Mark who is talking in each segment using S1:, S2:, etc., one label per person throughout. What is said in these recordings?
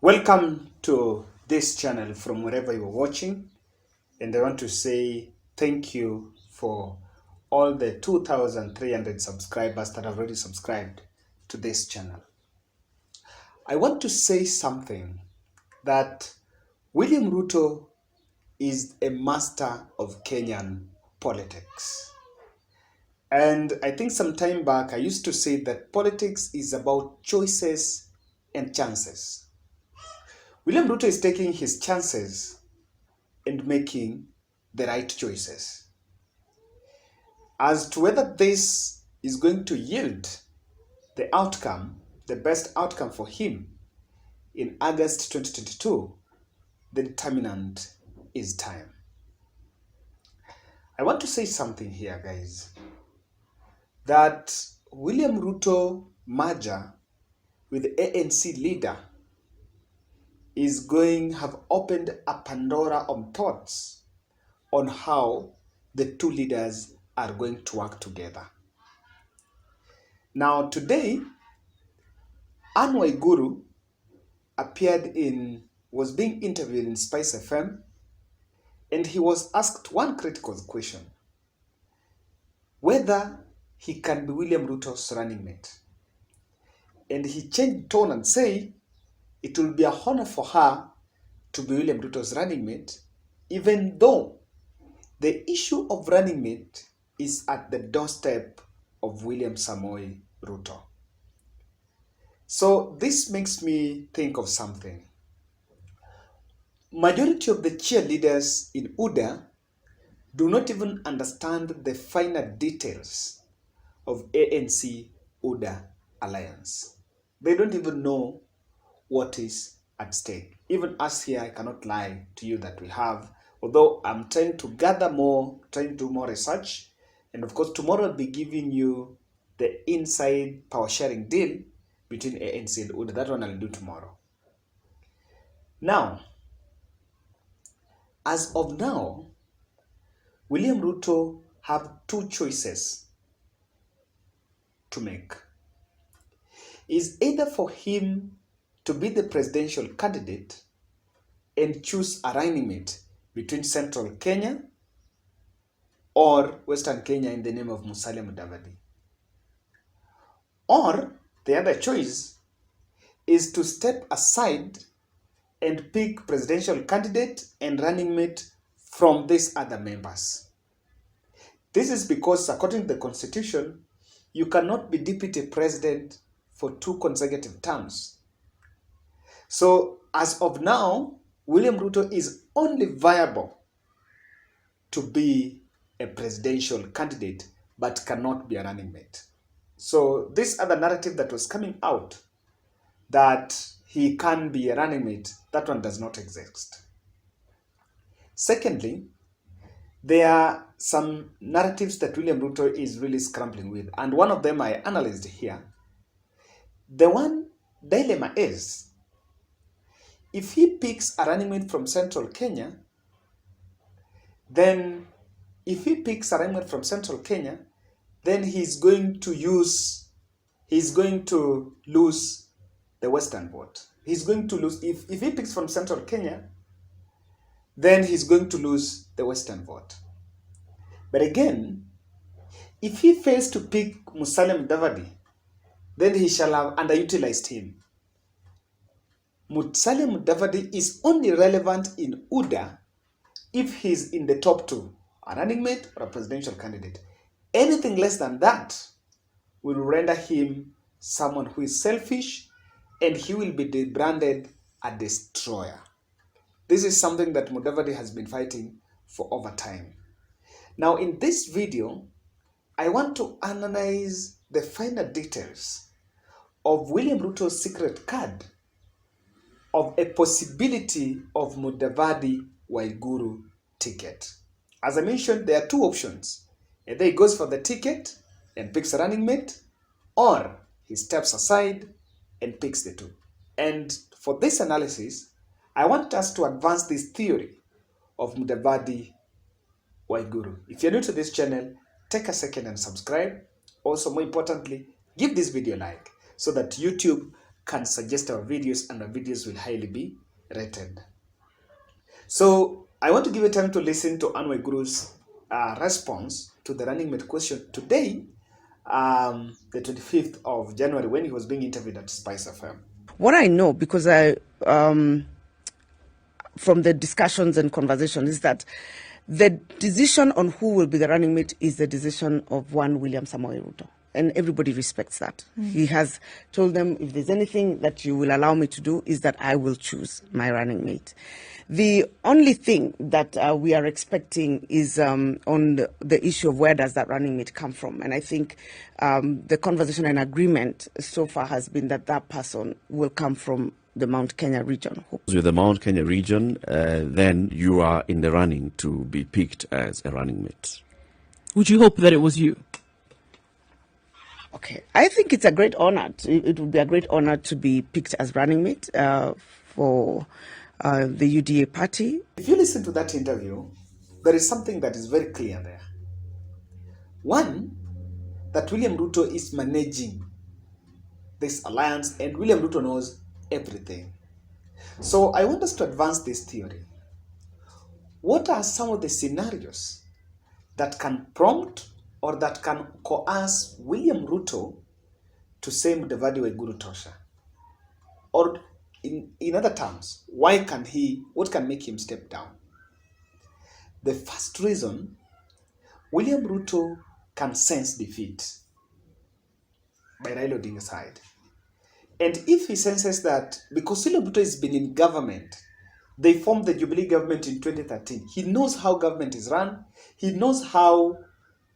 S1: Welcome to this channel from wherever you're watching, and I want to say thank you for all the 2,300 subscribers that have already subscribed to this channel. I want to say something that William Ruto is a master of Kenyan politics. And I think some time back I used to say that politics is about choices and chances. William Ruto is taking his chances and making the right choices. As to whether this is going to yield the outcome, the best outcome for him in August 2022, the determinant is time. I want to say something here, guys, that William Ruto merger with the ANC leader is going to have opened a Pandora of thoughts on how the two leaders are going to work together. Now today, Ann Waiguru was being interviewed in Spice FM, and he was asked one critical question: whether he can be William Ruto's running mate. And he changed tone and said it will be an honor for her to be William Ruto's running mate, even though the issue of running mate is at the doorstep of William Samoei Ruto. So this makes me think of something. Majority of the cheerleaders in UDA do not even understand the finer details of ANC-UDA alliance. They don't even know what is at stake. Even us here, I cannot lie to you that we have, although I'm trying to gather more, trying to do more research. And of course, tomorrow I'll be giving you the inside power sharing deal between ANC and UDA. That one I'll do tomorrow. Now, as of now, William Ruto have two choices to make. Is either for him to be the presidential candidate and choose a running mate between Central Kenya or Western Kenya in the name of Mudavadi. Or the other choice is to step aside and pick presidential candidate and running mate from these other members. This is because according to the Constitution, you cannot be deputy president for 2 consecutive terms. So as of now, William Ruto is only viable to be a presidential candidate, but cannot be a running mate. So this other narrative that was coming out that he can be a running mate, that one does not exist. Secondly, there are some narratives that William Ruto is really scrambling with, and one of them I analyzed here. The one dilemma is, if he picks a running mate from Central Kenya, then he's going to lose the Western vote. He's going to lose, if he picks from Central Kenya, then he's going to lose the Western vote. But again, if he fails to pick Mudavadi, then he shall have underutilized him. Mudavadi is only relevant in UDA if he's in the top 2, a running mate or a presidential candidate. Anything less than that will render him someone who is selfish, and he will be branded a destroyer. This is something that Mudavadi has been fighting for over time. Now in this video, I want to analyze the finer details of William Ruto's secret card of a possibility of Mudavadi Waiguru ticket. As I mentioned, there are 2 options. Either he goes for the ticket and picks a running mate, or he steps aside and picks the 2. And for this analysis, I want us to advance this theory of Mudavadi Waiguru. If you're new to this channel, take a second and subscribe. Also, more importantly, give this video a like so that YouTube can suggest our videos, and our videos will highly be rated. So I want to give you time to listen to Ann Waiguru's response to the Runningmate question today, the 25th of January, when he was being interviewed at Spice FM.
S2: What I know, because from the discussions and conversations, is that the decision on who will be the running mate is the decision of one William Samoei Ruto. And everybody respects that. He has told them, if there's anything that you will allow me to do, is that I will choose my running mate. The only thing that we are expecting is on the issue of where does that running mate come from. And I think the conversation and agreement so far has been that that person will come from the Mount Kenya region.
S3: With the Mount Kenya region, then you are in the running to be picked as a running mate.
S4: Would you hope that it was you?
S2: Okay, I think it's a great honor. It would be a great honor to be picked as running mate for the UDA party.
S1: If you listen to that interview, there is something that is very clear there. One, that William Ruto is managing this alliance, and William Ruto knows everything. So I want us to advance this theory. What are some of the scenarios that can prompt or that can coerce William Ruto to say Mudavadi Waiguru Tosha? Or in other terms, what can make him step down? The first reason, William Ruto can sense defeat by Raila Odinga's side. And if he senses that, because William Ruto has been in government, they formed the Jubilee government in 2013. He knows how government is run. He knows how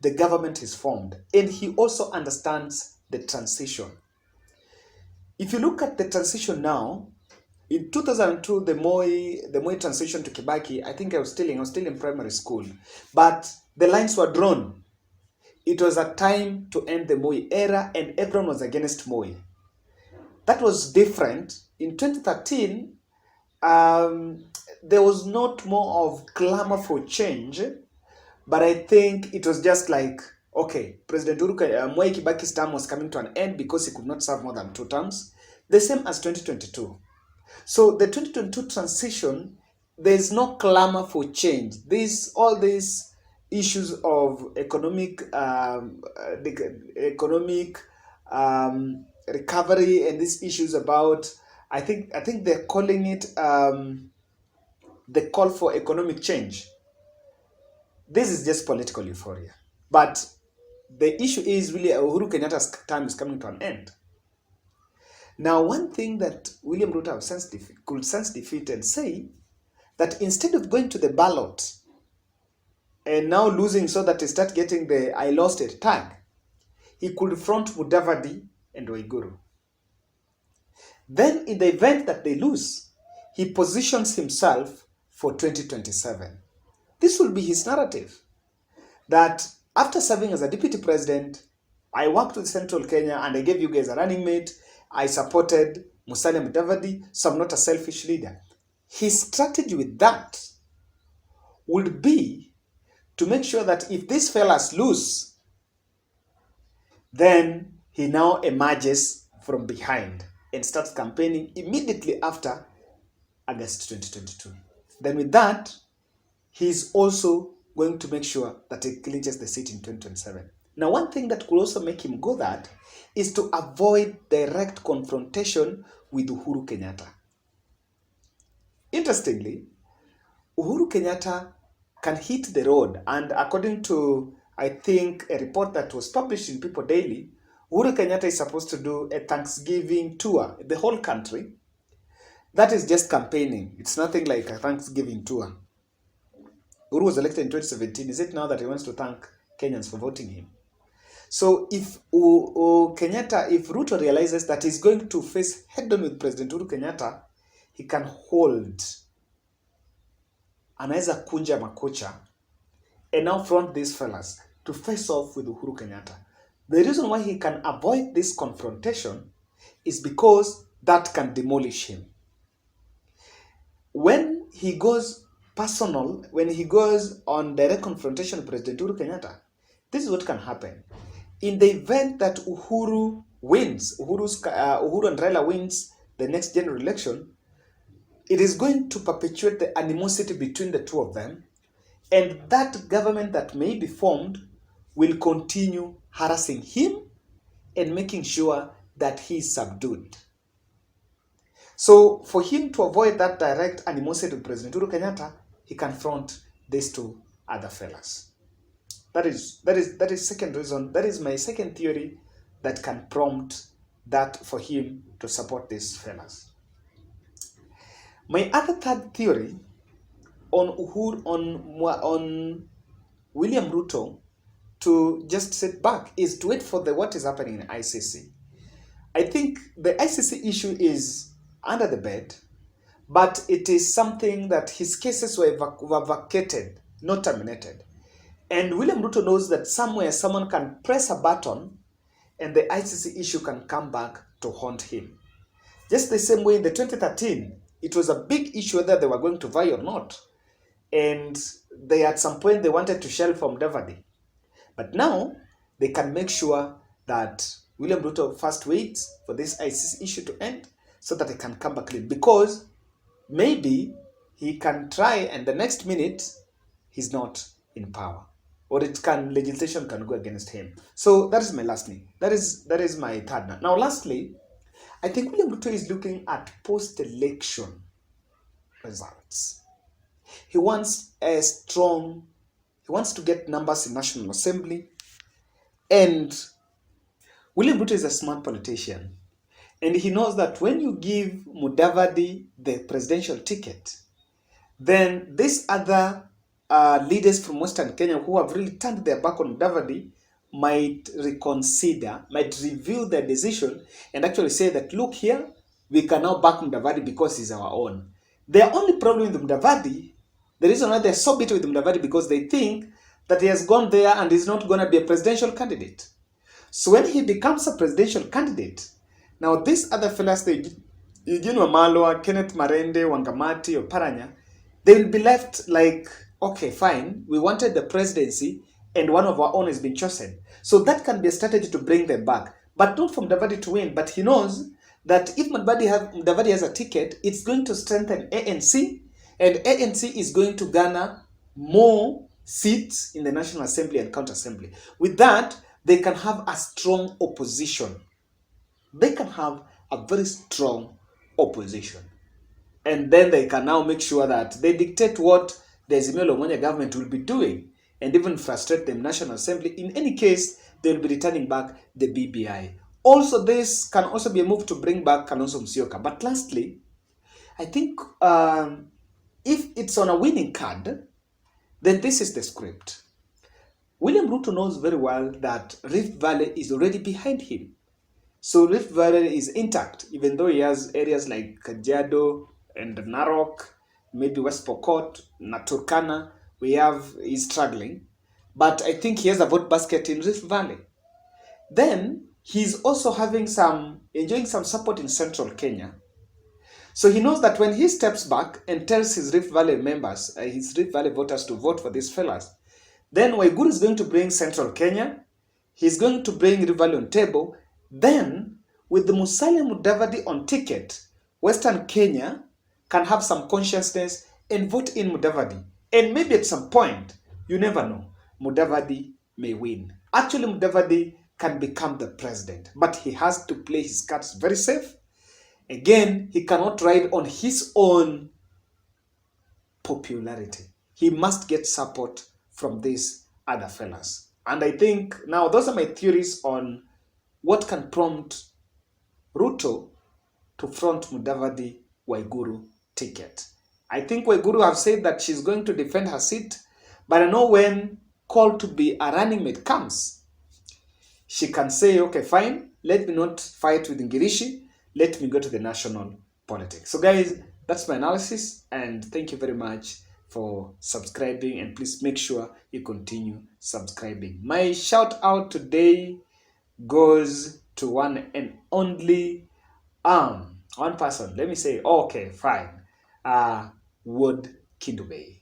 S1: the government is formed. And he also understands the transition. If you look at the transition now, in 2002, the Moi transition to Kibaki, I think I was still in primary school. But the lines were drawn. It was a time to end the Moi era, and everyone was against Moi. That was different. In 2013, there was not more of clamor for change, but I think it was just like, okay, President Moi Kibaki's term was coming to an end because he could not serve more than 2 terms, the same as 2022. So the 2022 transition, there is no clamor for change. All these issues of economic recovery, and these issues about, I think they're calling it the call for economic change. This is just political euphoria. But the issue is really Uhuru Kenyatta's time is coming to an end. Now, one thing that William Ruto could sense defeat and say that instead of going to the ballot and now losing so that he start getting the I lost it tag, he could front Mudavadi and Waiguru. Then in the event that they lose, he positions himself for 2027. This will be his narrative, that after serving as a deputy president, I worked with Central Kenya and I gave you guys a running mate. I supported Musalia Mudavadi, so I'm not a selfish leader. His strategy with that would be to make sure that if these fellas lose, then he now emerges from behind and starts campaigning immediately after August 2022. Then with that, he's also going to make sure that he clinches the seat in 2027. Now, one thing that could also make him go that is to avoid direct confrontation with Uhuru Kenyatta. Interestingly, Uhuru Kenyatta can hit the road, and according to, I think, a report that was published in People Daily, Uhuru Kenyatta is supposed to do a Thanksgiving tour, the whole country. That is just campaigning. It's nothing like a Thanksgiving tour. Uhuru was elected in 2017. Is it now that he wants to thank Kenyans for voting him? So if Ruto realizes that he's going to face head-on with President Uhuru Kenyatta, he can hold, anaweza kunja makucha, and now front these fellas to face off with Uhuru Kenyatta. The reason why he can avoid this confrontation is because that can demolish him. When he goes personal, when he goes on direct confrontation with President Uhuru Kenyatta, this is what can happen. In the event that Uhuru wins, Uhuru and Raila wins the next general election, it is going to perpetuate the animosity between the two of them, and that government that may be formed will continue harassing him and making sure that he is subdued. So for him to avoid that direct animosity with President Uhuru Kenyatta, he confront these two other fellas. That is second reason. That is my second theory that can prompt that for him to support these fellas. My other third theory on William Ruto to just sit back is to wait for what is happening in ICC. I think the ICC issue is under the bed, but it is something that his cases were vacated, not terminated. And William Ruto knows that somewhere someone can press a button and the ICC issue can come back to haunt him. Just the same way in the 2013, it was a big issue whether they were going to vie or not. And they at some point they wanted to shelve from Mudavadi. But now they can make sure that William Ruto first waits for this ICC issue to end so that he can come back clean. Because maybe he can try and the next minute he's not in power. Or legislation can go against him. So that is my last thing. That is my third. Now lastly, I think William Ruto is looking at post-election results. He wants to get numbers in National Assembly. And William Ruto is a smart politician. And he knows that when you give Mudavadi the presidential ticket, then these other leaders from Western Kenya who have really turned their back on Mudavadi might reconsider, might review their decision and actually say that, look here, we can now back Mudavadi because he's our own. Their only problem with Mudavadi, the reason why they're so bitter with Mudavadi, because they think that he has gone there and is not going to be a presidential candidate. So when he becomes a presidential candidate, now these other fellas, Eugene Wamalwa, Kenneth Marende, Wangamati, or Paranya, they will be left like, okay, fine, we wanted the presidency and one of our own has been chosen. So that can be a strategy to bring them back. But not for Mudavadi to win. But he knows that if Mudavadi has a ticket, it's going to strengthen ANC, and ANC is going to garner more seats in the National Assembly and County Assembly. With that, they can have a strong opposition. They can have a very strong opposition. And then they can now make sure that they dictate what the Azimio la Umoja government will be doing and even frustrate the National Assembly. In any case, they will be returning back the BBI. Also, this can also be a move to bring back Kalonzo Musyoka. But lastly, I think if it's on a winning card, then this is the script. William Ruto knows very well that Rift Valley is already behind him. So Rift Valley is intact, even though he has areas like Kajiado and Narok, maybe West Pokot, Turkana, he's struggling. But I think he has a vote basket in Rift Valley. Then he's also enjoying some support in Central Kenya. So he knows that when he steps back and tells his Rift Valley members, his Rift Valley voters to vote for these fellas, then Waiguru is going to bring Central Kenya, he's going to bring Rift Valley on table. Then with the Musalia Mudavadi on ticket, Western Kenya can have some consciousness and vote in Mudavadi. And maybe at some point, you never know, Mudavadi may win. Actually, Mudavadi can become the president, but he has to play his cards very safe. Again, he cannot ride on his own popularity. He must get support from these other fellas. And I think now those are my theories on what can prompt Ruto to front Mudavadi Waiguru ticket. I think Waiguru have said that she's going to defend her seat, but I know when call to be a running mate comes, she can say, okay, fine, let me not fight with Ngirishi, let me go to the national politics. So guys, that's my analysis, and thank you very much for subscribing, and please make sure you continue subscribing. My shout out today goes to one and only one person. Let me say, okay, fine. Wood Kindube.